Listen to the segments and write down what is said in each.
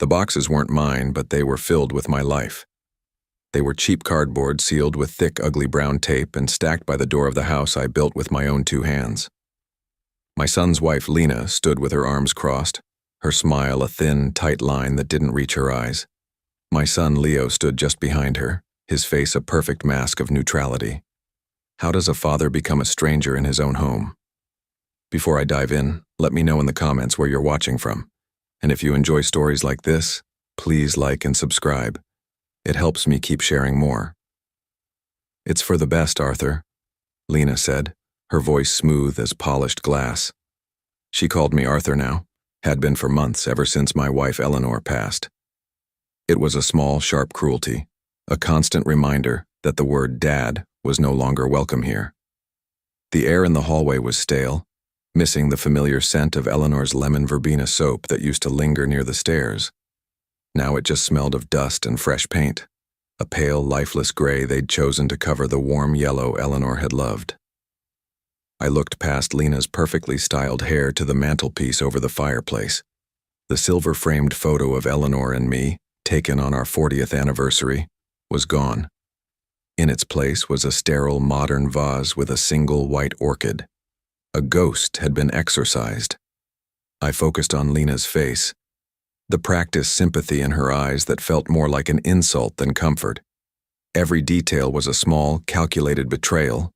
The boxes weren't mine, but they were filled with my life. They were cheap cardboard sealed with thick, ugly brown tape and stacked by the door of the house I built with my own 2 hands. My son's wife, Lena, stood with her arms crossed, her smile a thin, tight line that didn't reach her eyes. My son, Leo, stood just behind her, his face a perfect mask of neutrality. How does a father become a stranger in his own home? Before I dive in, let me know in the comments where you're watching from. And if you enjoy stories like this, please like and subscribe. It helps me keep sharing more. "It's for the best, Arthur," Lena said, her voice smooth as polished glass. She called me Arthur now, had been for months ever since my wife Eleanor passed. It was a small, sharp cruelty, a constant reminder that the word Dad was no longer welcome here. The air in the hallway was stale, missing the familiar scent of Eleanor's lemon verbena soap that used to linger near the stairs. Now it just smelled of dust and fresh paint, a pale, lifeless gray they'd chosen to cover the warm yellow Eleanor had loved. I looked past Lena's perfectly styled hair to the mantelpiece over the fireplace. The silver-framed photo of Eleanor and me, taken on our 40th anniversary, was gone. In its place was a sterile, modern vase with a single white orchid. A ghost had been exorcised. I focused on Lena's face, the practiced sympathy in her eyes that felt more like an insult than comfort. Every detail was a small, calculated betrayal,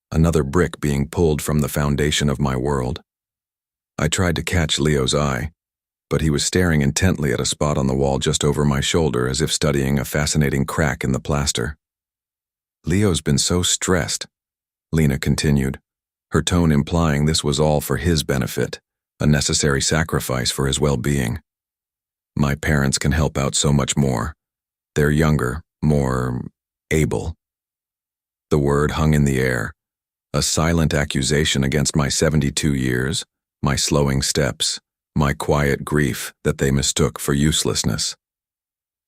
another brick being pulled from the foundation of my world. I tried to catch Leo's eye, but he was staring intently at a spot on the wall just over my shoulder as if studying a fascinating crack in the plaster. "Leo's been so stressed," Lena continued, her tone implying this was all for his benefit, a necessary sacrifice for his well-being. "My parents can help out so much more. They're younger, more able." The word hung in the air, a silent accusation against my 72 years, my slowing steps, my quiet grief that they mistook for uselessness.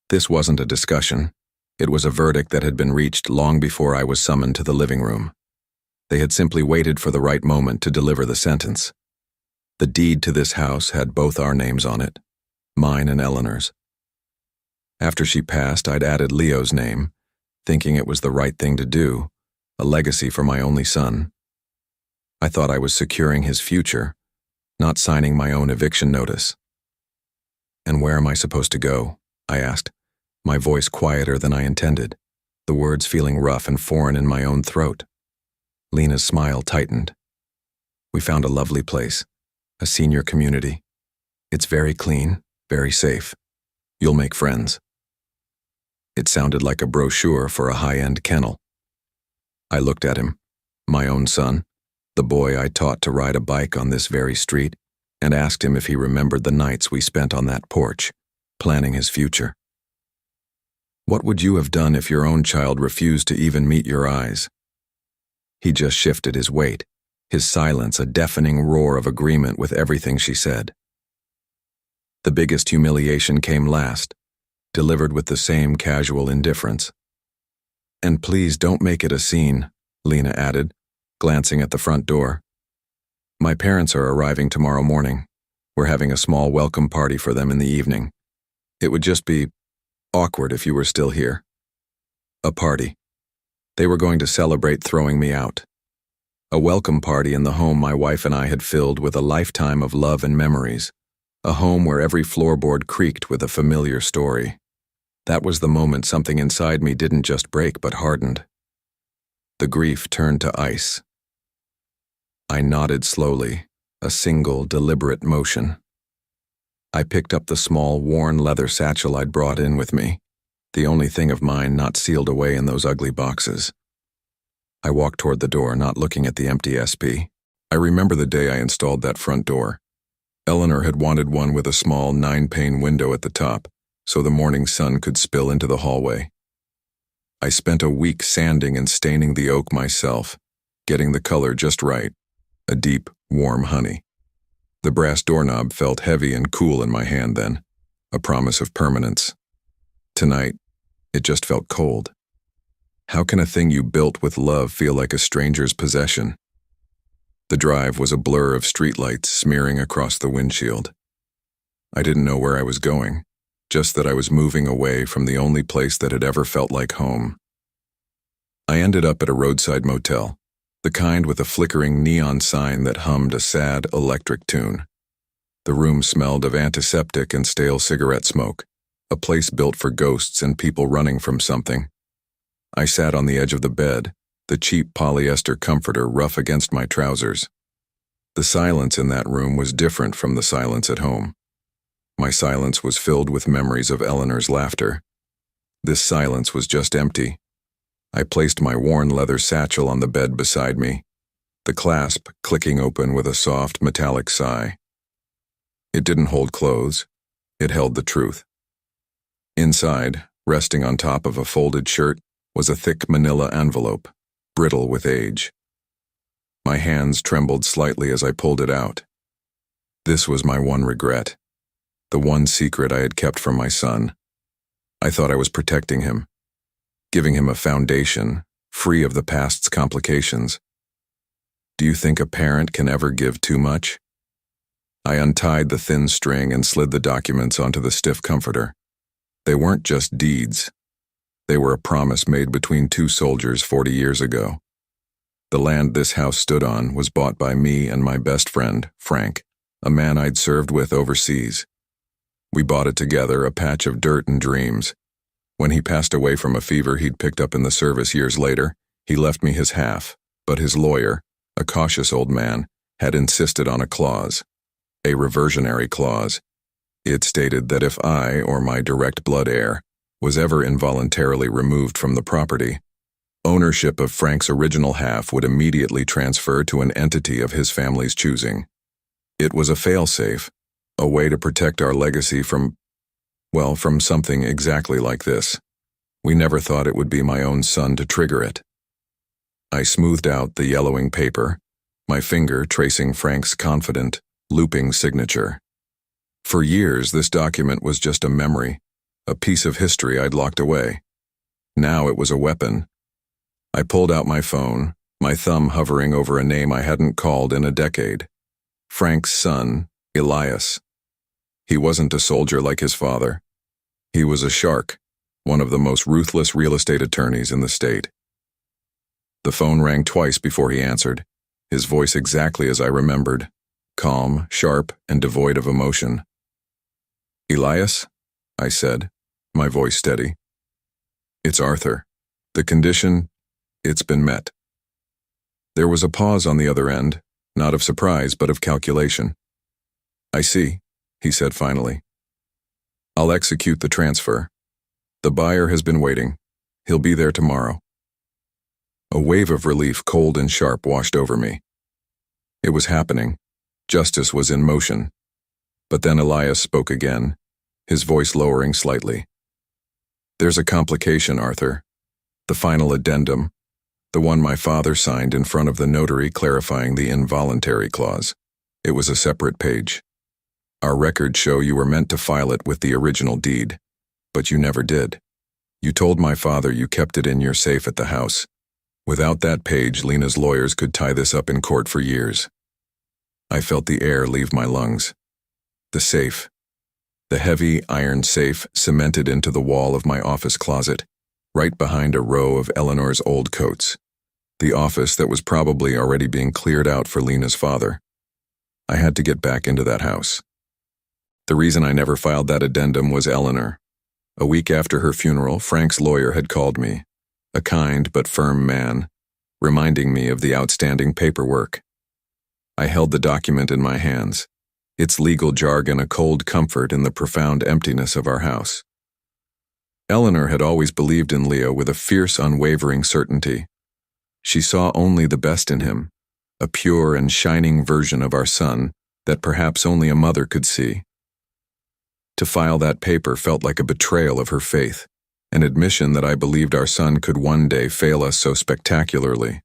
This wasn't a discussion. It was a verdict that had been reached long before I was summoned to the living room. They had simply waited for the right moment to deliver the sentence. The deed to this house had both our names on it, mine and Eleanor's. After she passed, I'd added Leo's name, thinking it was the right thing to do, a legacy for my only son. I thought I was securing his future, not signing my own eviction notice. "And where am I supposed to go?" I asked, my voice quieter than I intended, the words feeling rough and foreign in my own throat. Lena's smile tightened. "We found a lovely place, a senior community. It's very clean, very safe. You'll make friends." It sounded like a brochure for a high-end kennel. I looked at him, my own son, the boy I taught to ride a bike on this very street, and asked him if he remembered the nights we spent on that porch, planning his future. "What would you have done if your own child refused to even meet your eyes?" He just shifted his weight, his silence a deafening roar of agreement with everything she said. The biggest humiliation came last, delivered with the same casual indifference. "And please don't make it a scene," Lena added, glancing at the front door. "My parents are arriving tomorrow morning. We're having a small welcome party for them in the evening. It would just be awkward if you were still here." A party. They were going to celebrate throwing me out. A welcome party in the home my wife and I had filled with a lifetime of love and memories, a home where every floorboard creaked with a familiar story. That was the moment something inside me didn't just break but hardened. The grief turned to ice. I nodded slowly, a single, deliberate motion. I picked up the small, worn leather satchel I'd brought in with me, the only thing of mine not sealed away in those ugly boxes. I walked toward the door, not looking at the empty SP. I remember the day I installed that front door. Eleanor had wanted one with a small 9-pane window at the top, so the morning sun could spill into the hallway. I spent a week sanding and staining the oak myself, getting the color just right, a deep, warm honey. The brass doorknob felt heavy and cool in my hand then, a promise of permanence. Tonight, it just felt cold. How can a thing you built with love feel like a stranger's possession? The drive was a blur of streetlights smearing across the windshield. I didn't know where I was going, just that I was moving away from the only place that had ever felt like home. I ended up at a roadside motel, the kind with a flickering neon sign that hummed a sad electric tune. The room smelled of antiseptic and stale cigarette smoke, a place built for ghosts and people running from something. I sat on the edge of the bed, the cheap polyester comforter rough against my trousers. The silence in that room was different from the silence at home. My silence was filled with memories of Eleanor's laughter. This silence was just empty. I placed my worn leather satchel on the bed beside me, the clasp clicking open with a soft, metallic sigh. It didn't hold clothes. It held the truth. Inside, resting on top of a folded shirt, was a thick manila envelope, brittle with age. My hands trembled slightly as I pulled it out. This was my one regret, the one secret I had kept from my son. I thought I was protecting him, giving him a foundation, free of the past's complications. Do you think a parent can ever give too much? I untied the thin string and slid the documents onto the stiff comforter. They weren't just deeds. They were a promise made between two soldiers 40 years ago. The land this house stood on was bought by me and my best friend, Frank, a man I'd served with overseas. We bought it together, a patch of dirt and dreams. When he passed away from a fever he'd picked up in the service years later, he left me his half, but his lawyer, a cautious old man, had insisted on a clause, a reversionary clause. It stated that if I, or my direct blood heir, was ever involuntarily removed from the property, ownership of Frank's original half would immediately transfer to an entity of his family's choosing. It was a fail-safe, a way to protect our legacy from something exactly like this. We never thought it would be my own son to trigger it. I smoothed out the yellowing paper, my finger tracing Frank's confident, looping signature. For years, this document was just a memory, a piece of history I'd locked away. Now it was a weapon. I pulled out my phone, my thumb hovering over a name I hadn't called in a decade. Frank's son, Elias. He wasn't a soldier like his father. He was a shark, one of the most ruthless real estate attorneys in the state. The phone rang twice before he answered, his voice exactly as I remembered, calm, sharp, and devoid of emotion. "Elias?" I said, my voice steady. "It's Arthur. The condition, it's been met." There was a pause on the other end, not of surprise but of calculation. "I see," he said finally. "I'll execute the transfer. The buyer has been waiting. He'll be there tomorrow." A wave of relief, cold and sharp, washed over me. It was happening. Justice was in motion. But then Elias spoke again, his voice lowering slightly. "There's a complication, Arthur. The final addendum, the one my father signed in front of the notary clarifying the involuntary clause. It was a separate page. Our records show you were meant to file it with the original deed, but you never did. You told my father you kept it in your safe at the house. Without that page, Lena's lawyers could tie this up in court for years." I felt the air leave my lungs. The safe. The heavy iron safe cemented into the wall of my office closet, right behind a row of Eleanor's old coats. The office that was probably already being cleared out for Lena's father. I had to get back into that house. The reason I never filed that addendum was Eleanor. A week after her funeral, Frank's lawyer had called me, a kind but firm man, reminding me of the outstanding paperwork. I held the document in my hands, its legal jargon a cold comfort in the profound emptiness of our house. Eleanor had always believed in Leo with a fierce, unwavering certainty. She saw only the best in him, a pure and shining version of our son that perhaps only a mother could see. To file that paper felt like a betrayal of her faith, an admission that I believed our son could one day fail us so spectacularly.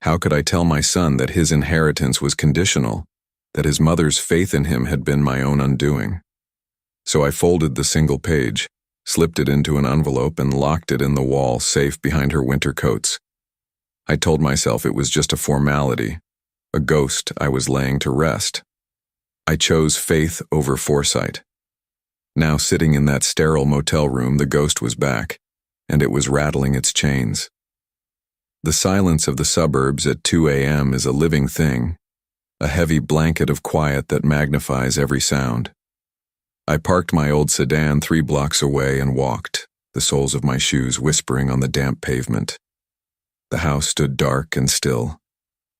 How could I tell my son that his inheritance was conditional, that his mother's faith in him had been my own undoing? So I folded the single page, slipped it into an envelope, and locked it in the wall safe behind her winter coats. I told myself it was just a formality, a ghost I was laying to rest. I chose faith over foresight. Now sitting in that sterile motel room, the ghost was back, and it was rattling its chains. The silence of the suburbs at 2 a.m. is a living thing, a heavy blanket of quiet that magnifies every sound. I parked my old sedan 3 blocks away and walked, the soles of my shoes whispering on the damp pavement. The house stood dark and still,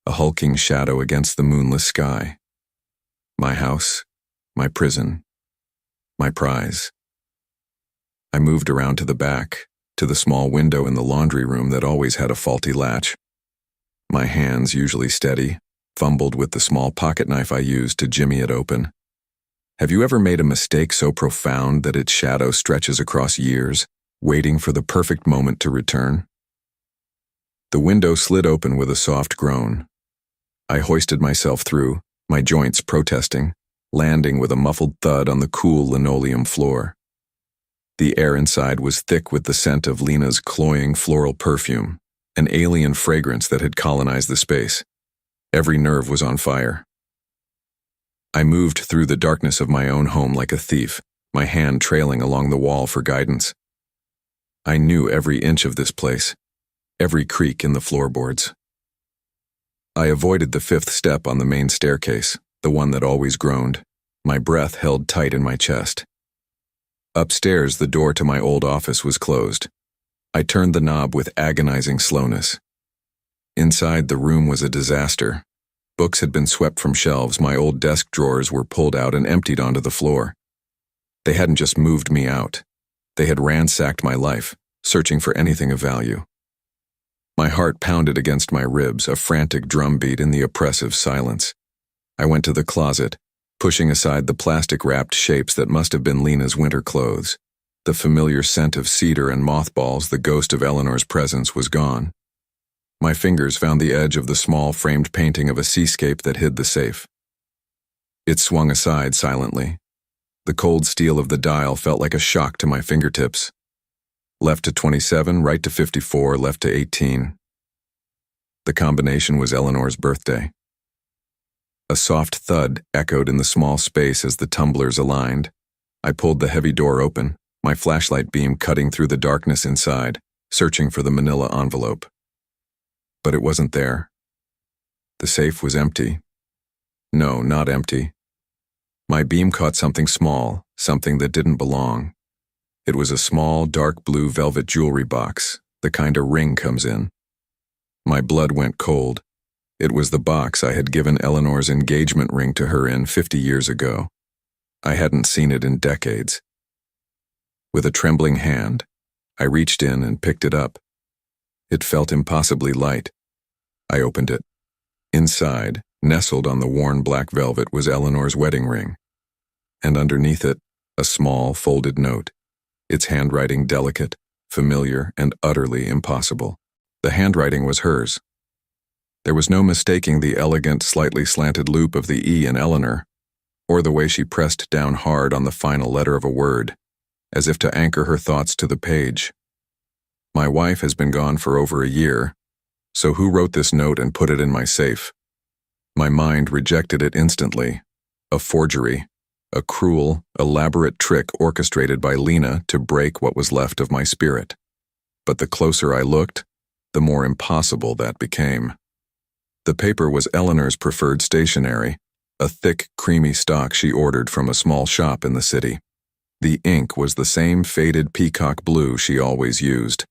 a hulking shadow against the moonless sky. My house, my prison, my prize. I moved around to the back, to the small window in the laundry room that always had a faulty latch. My hands, usually steady, fumbled with the small pocket knife I used to jimmy it open. Have you ever made a mistake so profound that its shadow stretches across years, waiting for the perfect moment to return? The window slid open with a soft groan. I hoisted myself through, my joints protesting, landing with a muffled thud on the cool linoleum floor. The air inside was thick with the scent of Lena's cloying floral perfume, an alien fragrance that had colonized the space. Every nerve was on fire. I moved through the darkness of my own home like a thief, my hand trailing along the wall for guidance. I knew every inch of this place, every creak in the floorboards. I avoided the 5th step on the main staircase, the one that always groaned, my breath held tight in my chest. Upstairs, the door to my old office was closed. I turned the knob with agonizing slowness. Inside, the room was a disaster. Books had been swept from shelves, my old desk drawers were pulled out and emptied onto the floor. They hadn't just moved me out. They had ransacked my life, searching for anything of value. My heart pounded against my ribs, a frantic drumbeat in the oppressive silence. I went to the closet, pushing aside the plastic-wrapped shapes that must have been Lena's winter clothes. The familiar scent of cedar and mothballs, the ghost of Eleanor's presence, was gone. My fingers found the edge of the small framed painting of a seascape that hid the safe. It swung aside silently. The cold steel of the dial felt like a shock to my fingertips. Left to 27, right to 54, left to 18. The combination was Eleanor's birthday. A soft thud echoed in the small space as the tumblers aligned. I pulled the heavy door open, my flashlight beam cutting through the darkness inside, searching for the manila envelope. But it wasn't there. The safe was empty. No, not empty. My beam caught something small, something that didn't belong. It was a small, dark blue velvet jewelry box, the kind a ring comes in. My blood went cold. It was the box I had given Eleanor's engagement ring to her in 50 years ago. I hadn't seen it in decades. With a trembling hand, I reached in and picked it up. It felt impossibly light. I opened it. Inside, nestled on the worn black velvet, was Eleanor's wedding ring. And underneath it, a small, folded note, its handwriting delicate, familiar, and utterly impossible. The handwriting was hers. There was no mistaking the elegant, slightly slanted loop of the E in Eleanor, or the way she pressed down hard on the final letter of a word, as if to anchor her thoughts to the page. My wife has been gone for over a year, so who wrote this note and put it in my safe? My mind rejected it instantly. A forgery, a cruel, elaborate trick orchestrated by Lena to break what was left of my spirit. But the closer I looked, the more impossible that became. The paper was Eleanor's preferred stationery, a thick, creamy stock she ordered from a small shop in the city. The ink was the same faded peacock blue she always used.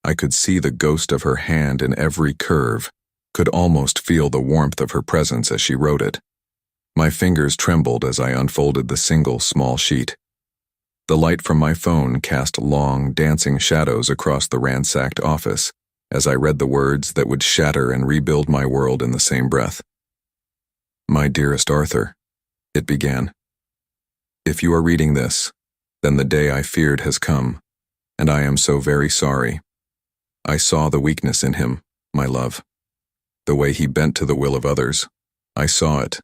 I could see the ghost of her hand in every curve, could almost feel the warmth of her presence as she wrote it. My fingers trembled as I unfolded the single small sheet. The light from my phone cast long, dancing shadows across the ransacked office as I read the words that would shatter and rebuild my world in the same breath. "My dearest Arthur," it began. "If you are reading this, then the day I feared has come, and I am so very sorry. I saw the weakness in him, my love. The way he bent to the will of others. I saw it,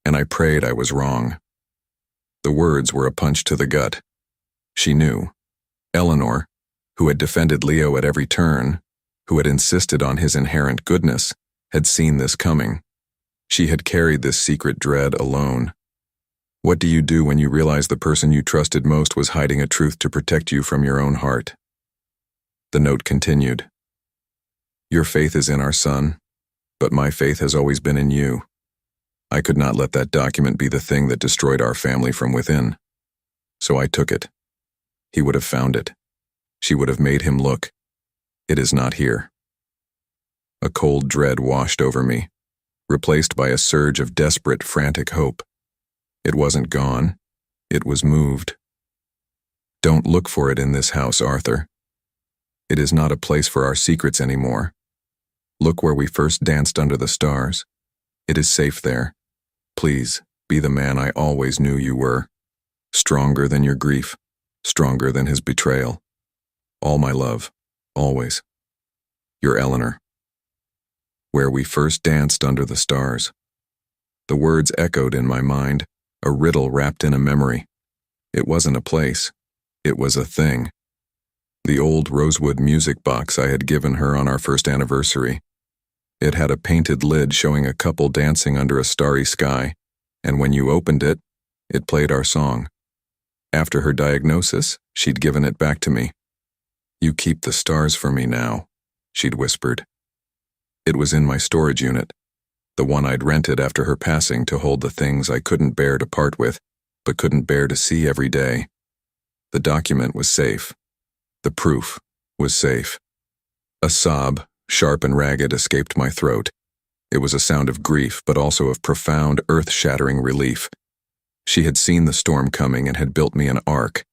and I prayed I was wrong." The words were a punch to the gut. She knew. Eleanor, who had defended Leo at every turn, who had insisted on his inherent goodness, had seen this coming. She had carried this secret dread alone. What do you do when you realize the person you trusted most was hiding a truth to protect you from your own heart? The note continued. Your faith is in our son, but my faith has always been in you. I could not let that document be the thing that destroyed our family from within. So I took it. He would have found it. She would have made him look. It is not here. A cold dread washed over me, replaced by a surge of desperate, frantic hope. It wasn't gone. It was moved. Don't look for it in this house, Arthur. It is not a place for our secrets anymore. Look where we first danced under the stars. It is safe there. Please, be the man I always knew you were. Stronger than your grief, stronger than his betrayal. All my love, always. Your Eleanor. Where we first danced under the stars. The words echoed in my mind, a riddle wrapped in a memory. It wasn't a place. It was a thing. The old rosewood music box I had given her on our first anniversary. It had a painted lid showing a couple dancing under a starry sky, and when you opened it, it played our song. After her diagnosis, she'd given it back to me. You keep the stars for me now, she'd whispered. It was in my storage unit, the one I'd rented after her passing to hold the things I couldn't bear to part with, but couldn't bear to see every day. The document was safe. The proof was safe. A sob, sharp and ragged, escaped my throat. It was a sound of grief, but also of profound, earth-shattering relief. She had seen the storm coming and had built me an ark.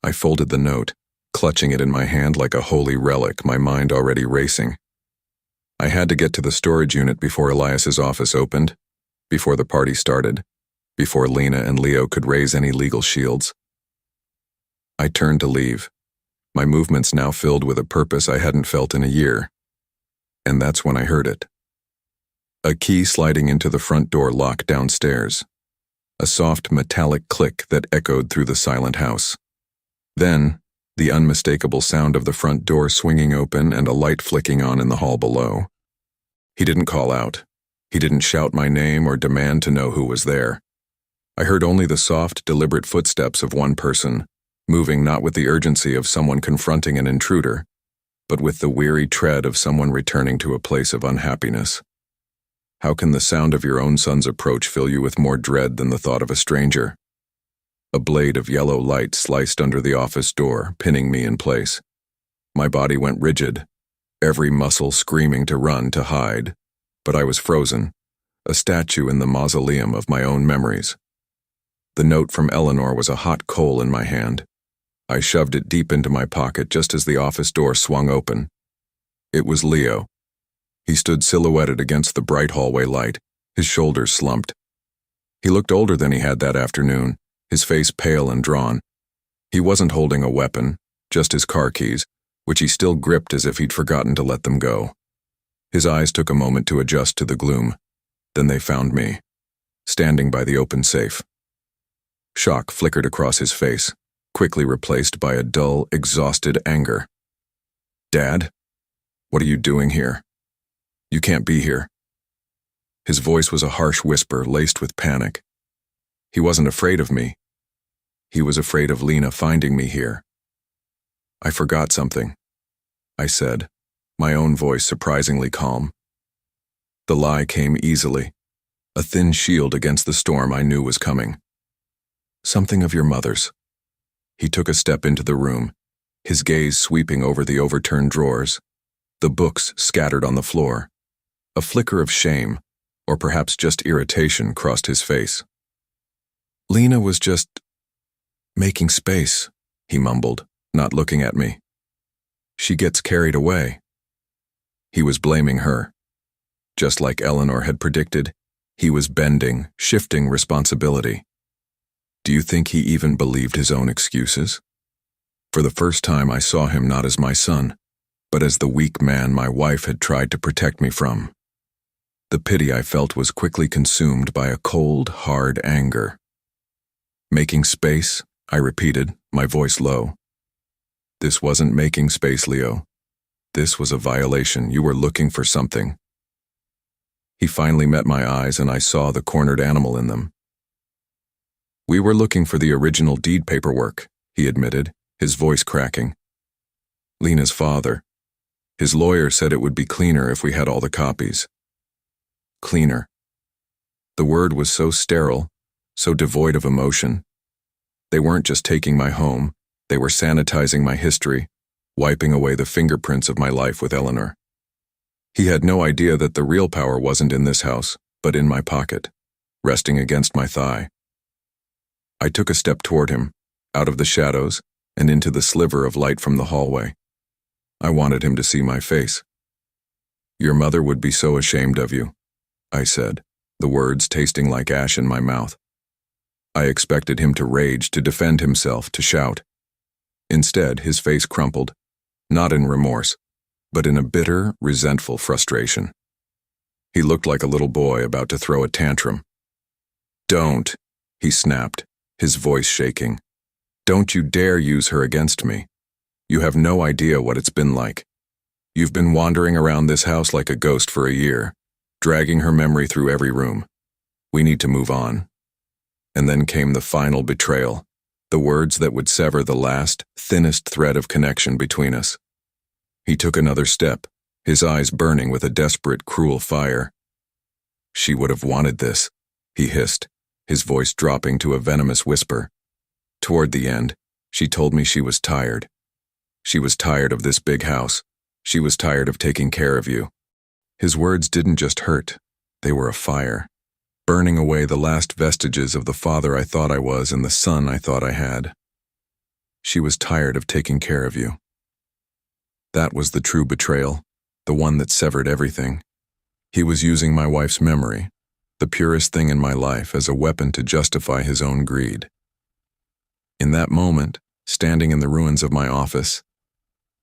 I folded the note, clutching it in my hand like a holy relic, my mind already racing. I had to get to the storage unit before Elias's office opened, before the party started, before Lena and Leo could raise any legal shields. I turned to leave, my movements now filled with a purpose I hadn't felt in a year. And that's when I heard it. A key sliding into the front door lock downstairs. A soft metallic click that echoed through the silent house. Then, the unmistakable sound of the front door swinging open and a light flicking on in the hall below. He didn't call out. He didn't shout my name or demand to know who was there. I heard only the soft, deliberate footsteps of one person, moving not with the urgency of someone confronting an intruder, but with the weary tread of someone returning to a place of unhappiness. How can the sound of your own son's approach fill you with more dread than the thought of a stranger? A blade of yellow light sliced under the office door, pinning me in place. My body went rigid, every muscle screaming to run, to hide, but I was frozen, a statue in the mausoleum of my own memories. The note from Eleanor was a hot coal in my hand. I shoved it deep into my pocket just as the office door swung open. It was Leo. He stood silhouetted against the bright hallway light, his shoulders slumped. He looked older than he had that afternoon, his face pale and drawn. He wasn't holding a weapon, just his car keys, which he still gripped as if he'd forgotten to let them go. His eyes took a moment to adjust to the gloom. Then they found me, standing by the open safe. Shock flickered across his face, quickly replaced by a dull, exhausted anger. Dad? What are you doing here? You can't be here. His voice was a harsh whisper laced with panic. He wasn't afraid of me. He was afraid of Lena finding me here. I forgot something, I said, my own voice surprisingly calm. The lie came easily, a thin shield against the storm I knew was coming. Something of your mother's. He took a step into the room, his gaze sweeping over the overturned drawers, the books scattered on the floor. A flicker of shame, or perhaps just irritation, crossed his face. Lena was just making space, he mumbled, not looking at me. She gets carried away. He was blaming her. Just like Eleanor had predicted, he was bending, shifting responsibility. Do you think he even believed his own excuses? For the first time I saw him not as my son, but as the weak man my wife had tried to protect me from. The pity I felt was quickly consumed by a cold, hard anger. Making space, I repeated, my voice low. This wasn't making space, Leo. This was a violation. You were looking for something. He finally met my eyes and I saw the cornered animal in them. We were looking for the original deed paperwork, he admitted, his voice cracking. Lena's father. His lawyer said it would be cleaner if we had all the copies. Cleaner. The word was so sterile, so devoid of emotion. They weren't just taking my home, they were sanitizing my history, wiping away the fingerprints of my life with Eleanor. He had no idea that the real power wasn't in this house, but in my pocket, resting against my thigh. I took a step toward him, out of the shadows, and into the sliver of light from the hallway. I wanted him to see my face. Your mother would be so ashamed of you, I said, the words tasting like ash in my mouth. I expected him to rage, to defend himself, to shout. Instead, his face crumpled, not in remorse, but in a bitter, resentful frustration. He looked like a little boy about to throw a tantrum. Don't, he snapped, his voice shaking. Don't you dare use her against me. You have no idea what it's been like. You've been wandering around this house like a ghost for a year, dragging her memory through every room. We need to move on. And then came the final betrayal, the words that would sever the last, thinnest thread of connection between us. He took another step, his eyes burning with a desperate, cruel fire. She would have wanted this, he hissed, his voice dropping to a venomous whisper. Toward the end, she told me she was tired. She was tired of this big house. She was tired of taking care of you. His words didn't just hurt, they were a fire, burning away the last vestiges of the father I thought I was and the son I thought I had. She was tired of taking care of you. That was the true betrayal, the one that severed everything. He was using my wife's memory, the purest thing in my life, as a weapon to justify his own greed. In that moment, standing in the ruins of my office,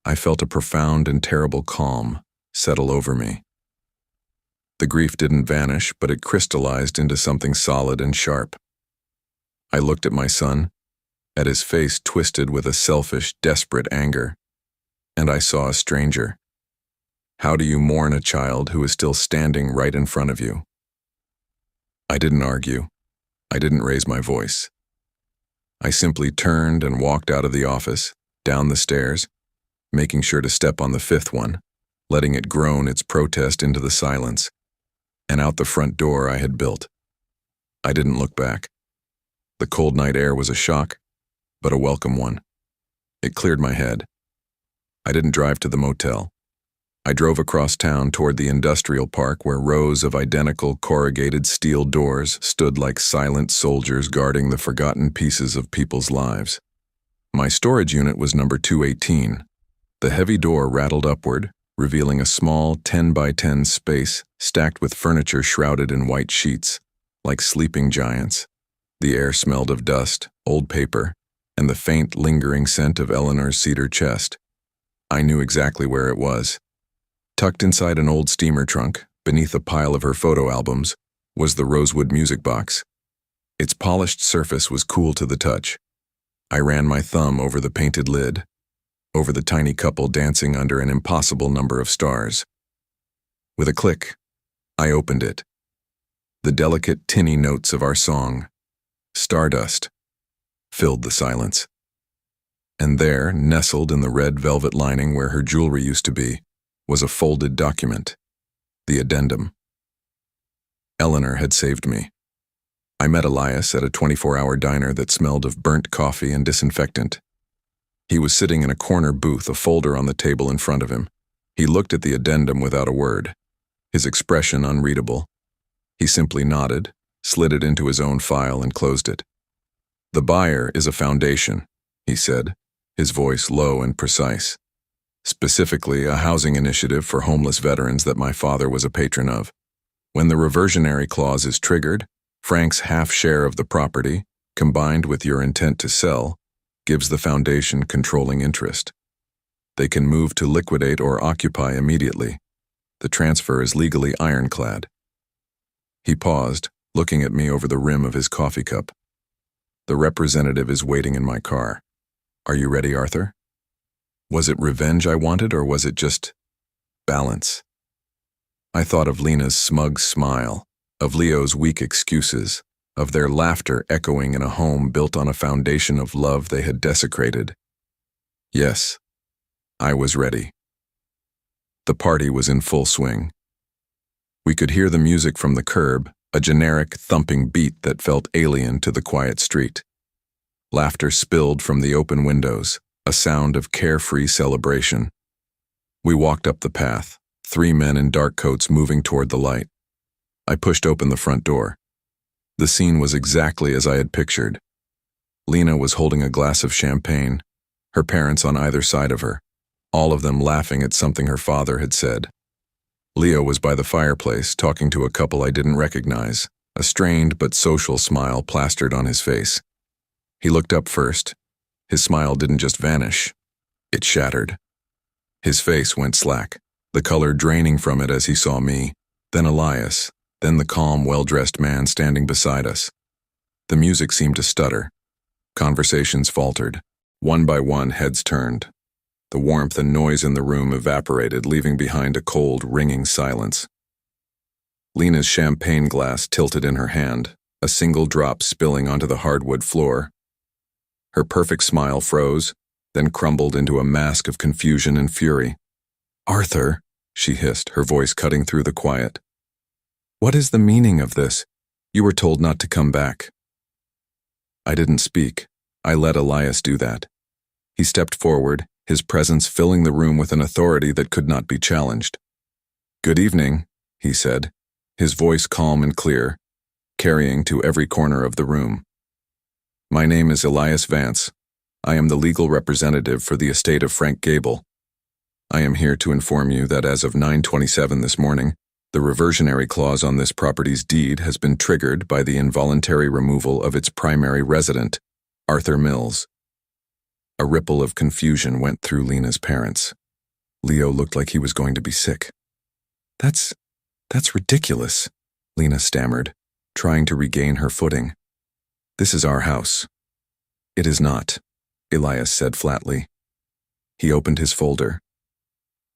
I felt a profound and terrible calm settle over me. The grief didn't vanish, but it crystallized into something solid and sharp. I looked at my son, at his face twisted with a selfish, desperate anger, and I saw a stranger. How do you mourn a child who is still standing right in front of you? I didn't argue. I didn't raise my voice. I simply turned and walked out of the office, down the stairs, making sure to step on the fifth one, letting it groan its protest into the silence, and out the front door I had built. I didn't look back. The cold night air was a shock, but a welcome one. It cleared my head. I didn't drive to the motel. I drove across town toward the industrial park where rows of identical corrugated steel doors stood like silent soldiers guarding the forgotten pieces of people's lives. My storage unit was number 218. The heavy door rattled upward, revealing a small 10 by 10 space stacked with furniture shrouded in white sheets, like sleeping giants. The air smelled of dust, old paper, and the faint, lingering scent of Eleanor's cedar chest. I knew exactly where it was. Tucked inside an old steamer trunk, beneath a pile of her photo albums, was the rosewood music box. Its polished surface was cool to the touch. I ran my thumb over the painted lid, over the tiny couple dancing under an impossible number of stars. With a click, I opened it. The delicate, tinny notes of our song, Stardust, filled the silence. And there, nestled in the red velvet lining where her jewelry used to be, was a folded document, the addendum. Eleanor had saved me. I met Elias at a 24-hour diner that smelled of burnt coffee and disinfectant. He was sitting in a corner booth, a folder on the table in front of him. He looked at the addendum without a word, his expression unreadable. He simply nodded, slid it into his own file, and closed it. The buyer is a foundation, he said, his voice low and precise. Specifically, a housing initiative for homeless veterans that my father was a patron of. When the reversionary clause is triggered, Frank's half share of the property, combined with your intent to sell, gives the foundation controlling interest. They can move to liquidate or occupy immediately. The transfer is legally ironclad. He paused, looking at me over the rim of his coffee cup. The representative is waiting in my car. Are you ready, Arthur? Was it revenge I wanted, or was it just balance? I thought of Lena's smug smile, of Leo's weak excuses, of their laughter echoing in a home built on a foundation of love they had desecrated. Yes, I was ready. The party was in full swing. We could hear the music from the curb, a generic, thumping beat that felt alien to the quiet street. Laughter spilled from the open windows, a sound of carefree celebration. We walked up the path, 3 men in dark coats moving toward the light. I pushed open the front door. The scene was exactly as I had pictured. Lena was holding a glass of champagne, her parents on either side of her, all of them laughing at something her father had said. Leo was by the fireplace, talking to a couple I didn't recognize, a strained but social smile plastered on his face. He looked up first. His smile didn't just vanish, it shattered. His face went slack, the color draining from it as he saw me, then Elias, then the calm, well-dressed man standing beside us. The music seemed to stutter. Conversations faltered. One by one, heads turned. The warmth and noise in the room evaporated, leaving behind a cold, ringing silence. Lena's champagne glass tilted in her hand, a single drop spilling onto the hardwood floor. Her perfect smile froze, then crumbled into a mask of confusion and fury. "Arthur," she hissed, her voice cutting through the quiet. "What is the meaning of this? You were told not to come back." I didn't speak. I let Elias do that. He stepped forward, his presence filling the room with an authority that could not be challenged. "Good evening," he said, his voice calm and clear, carrying to every corner of the room. "My name is Elias Vance. I am the legal representative for the estate of Frank Gable. I am here to inform you that as of 9:27 this morning, the reversionary clause on this property's deed has been triggered by the involuntary removal of its primary resident, Arthur Mills." A ripple of confusion went through Lena's parents. Leo looked like he was going to be sick. That's ridiculous," Lena stammered, trying to regain her footing. "This is our house." "It is not," Elias said flatly. He opened his folder.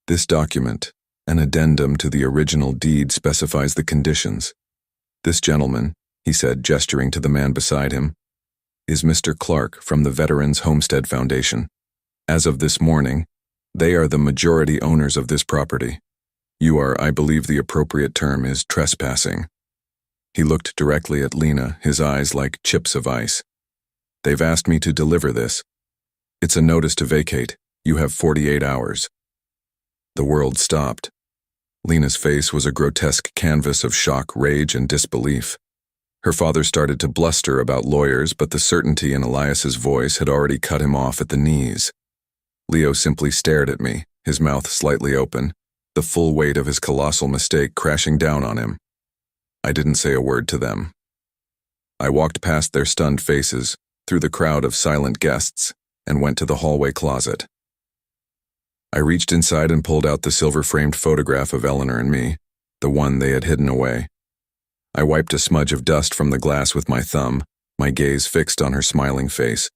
"This document, an addendum to the original deed, specifies the conditions. This gentleman," he said, gesturing to the man beside him, "is Mr. Clark from the Veterans Homestead Foundation. As of this morning, they are the majority owners of this property. You are, I believe the appropriate term is, trespassing." He looked directly at Lena, his eyes like chips of ice. "They've asked me to deliver this. It's a notice to vacate. You have 48 hours. The world stopped. Lena's face was a grotesque canvas of shock, rage, and disbelief. Her father started to bluster about lawyers, but the certainty in Elias's voice had already cut him off at the knees. Leo simply stared at me, his mouth slightly open, the full weight of his colossal mistake crashing down on him. I didn't say a word to them. I walked past their stunned faces, through the crowd of silent guests, and went to the hallway closet. I reached inside and pulled out the silver-framed photograph of Eleanor and me, the one they had hidden away. I wiped a smudge of dust from the glass with my thumb, my gaze fixed on her smiling face.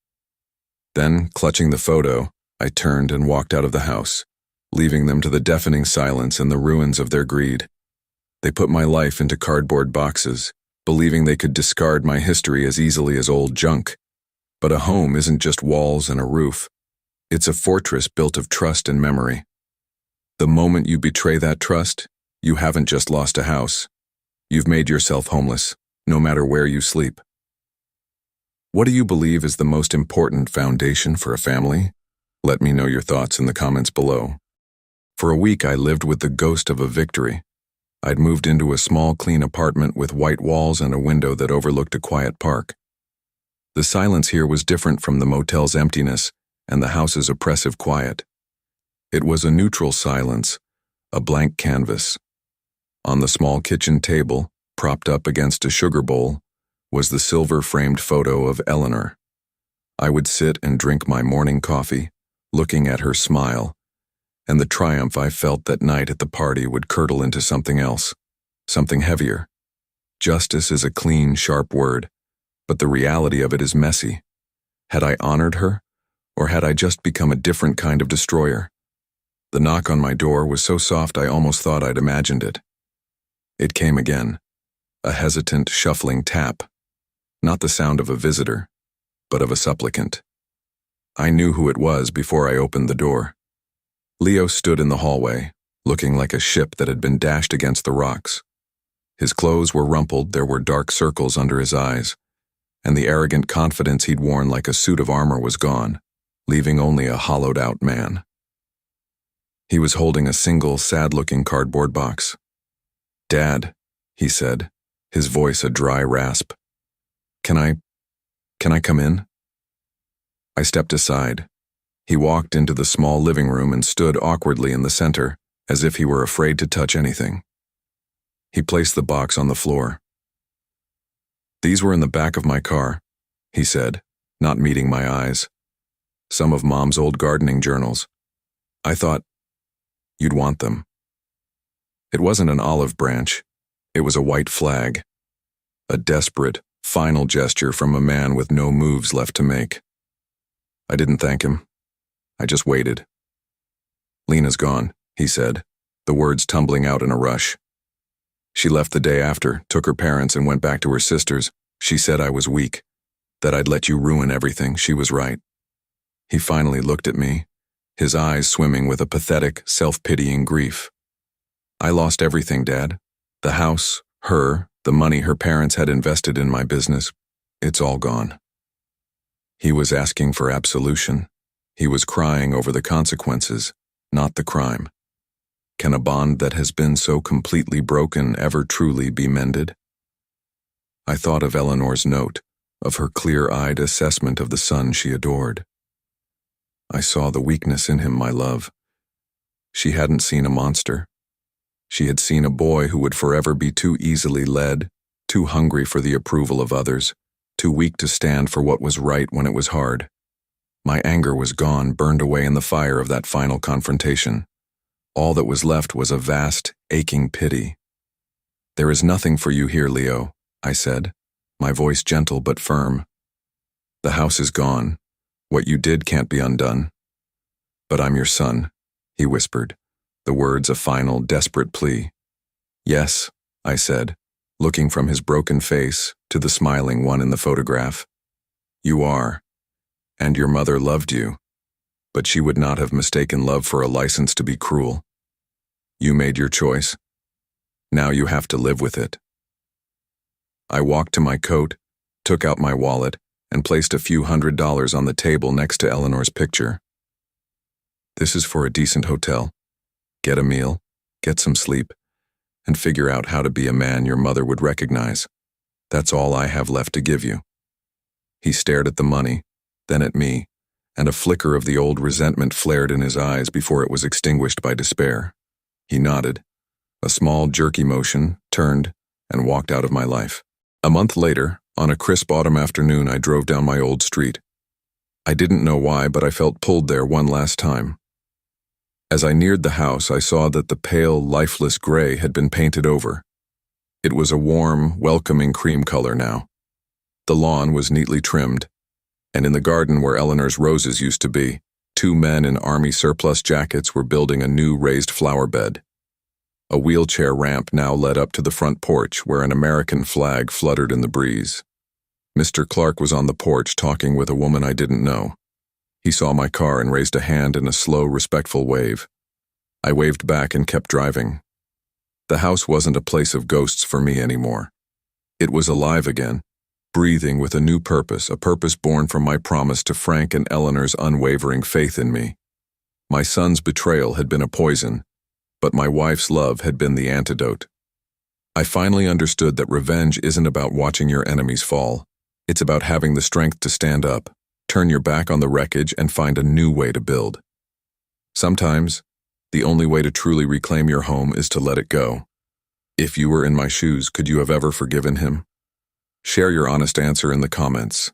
Then, clutching the photo, I turned and walked out of the house, leaving them to the deafening silence and the ruins of their greed. They put my life into cardboard boxes, believing they could discard my history as easily as old junk. But a home isn't just walls and a roof. It's a fortress built of trust and memory. The moment you betray that trust, you haven't just lost a house. You've made yourself homeless, no matter where you sleep. What do you believe is the most important foundation for a family? Let me know your thoughts in the comments below. For a week, I lived with the ghost of a victory. I'd moved into a small, clean apartment with white walls and a window that overlooked a quiet park. The silence here was different from the motel's emptiness and the house's oppressive quiet. It was a neutral silence, a blank canvas. On the small kitchen table, propped up against a sugar bowl, was the silver-framed photo of Eleanor. I would sit and drink my morning coffee, looking at her smile, and the triumph I felt that night at the party would curdle into something else, something heavier. Justice is a clean, sharp word, but the reality of it is messy. Had I honored her, or had I just become a different kind of destroyer? The knock on my door was so soft I almost thought I'd imagined it. It came again, a hesitant, shuffling tap. not the sound of a visitor, but of a supplicant. I knew who it was before I opened the door. Leo stood in the hallway, looking like a ship that had been dashed against the rocks. His clothes were rumpled, there were dark circles under his eyes, and the arrogant confidence he'd worn like a suit of armor was gone, leaving only a hollowed-out man. He was holding a single, sad-looking cardboard box. "Dad," he said, his voice a dry rasp. Can I come in?" I stepped aside. He walked into the small living room and stood awkwardly in the center, as if he were afraid to touch anything. He placed the box on the floor. "These were in the back of my car," he said, not meeting my eyes. "Some of Mom's old gardening journals. I thought you'd want them." It wasn't an olive branch. It was a white flag. A desperate, final gesture from a man with no moves left to make. I didn't thank him. I just waited. "Lena's gone," he said, the words tumbling out in a rush. "She left the day after, took her parents and went back to her sisters. She said I was weak, that I'd let you ruin everything. She was right." He finally looked at me, his eyes swimming with a pathetic, self-pitying grief. "I lost everything, Dad. The house, her, the money her parents had invested in my business. It's all gone." He was asking for absolution. He was crying over the consequences, not the crime. Can a bond that has been so completely broken ever truly be mended? I thought of Eleanor's note, of her clear-eyed assessment of the son she adored. I saw the weakness in him, my love. She hadn't seen a monster. She had seen a boy who would forever be too easily led, too hungry for the approval of others, too weak to stand for what was right when it was hard. My anger was gone, burned away in the fire of that final confrontation. All that was left was a vast, aching pity. "There is nothing for you here, Leo," I said, my voice gentle but firm. "The house is gone. What you did can't be undone. But I'm your son," he whispered, the words a final, desperate plea. "Yes," I said, looking from his broken face to the smiling one in the photograph. "You are. And your mother loved you, but she would not have mistaken love for a license to be cruel. You made your choice. Now you have to live with it." I walked to my coat, took out my wallet, and placed a few $100s on the table next to Eleanor's picture. "This is for a decent hotel. Get a meal, get some sleep, and figure out how to be a man your mother would recognize. That's all I have left to give you." He stared at the money, then at me, and a flicker of the old resentment flared in his eyes before it was extinguished by despair. He nodded, a small, jerky motion, turned, and walked out of my life. A month later, on a crisp autumn afternoon, I drove down my old street. I didn't know why, but I felt pulled there one last time. As I neared the house, I saw that the pale, lifeless gray had been painted over. It was a warm, welcoming cream color now. The lawn was neatly trimmed, and in the garden where Eleanor's roses used to be, 2 men in army surplus jackets were building a new raised flower bed. A wheelchair ramp now led up to the front porch where an American flag fluttered in the breeze. Mr. Clark was on the porch talking with a woman I didn't know. He saw my car and raised a hand in a slow, respectful wave. I waved back and kept driving. The house wasn't a place of ghosts for me anymore. It was alive again, breathing with a new purpose, a purpose born from my promise to Frank and Eleanor's unwavering faith in me. My son's betrayal had been a poison, but my wife's love had been the antidote. I finally understood that revenge isn't about watching your enemies fall. It's about having the strength to stand up, turn your back on the wreckage, and find a new way to build. Sometimes, the only way to truly reclaim your home is to let it go. If you were in my shoes, could you have ever forgiven him? Share your honest answer in the comments.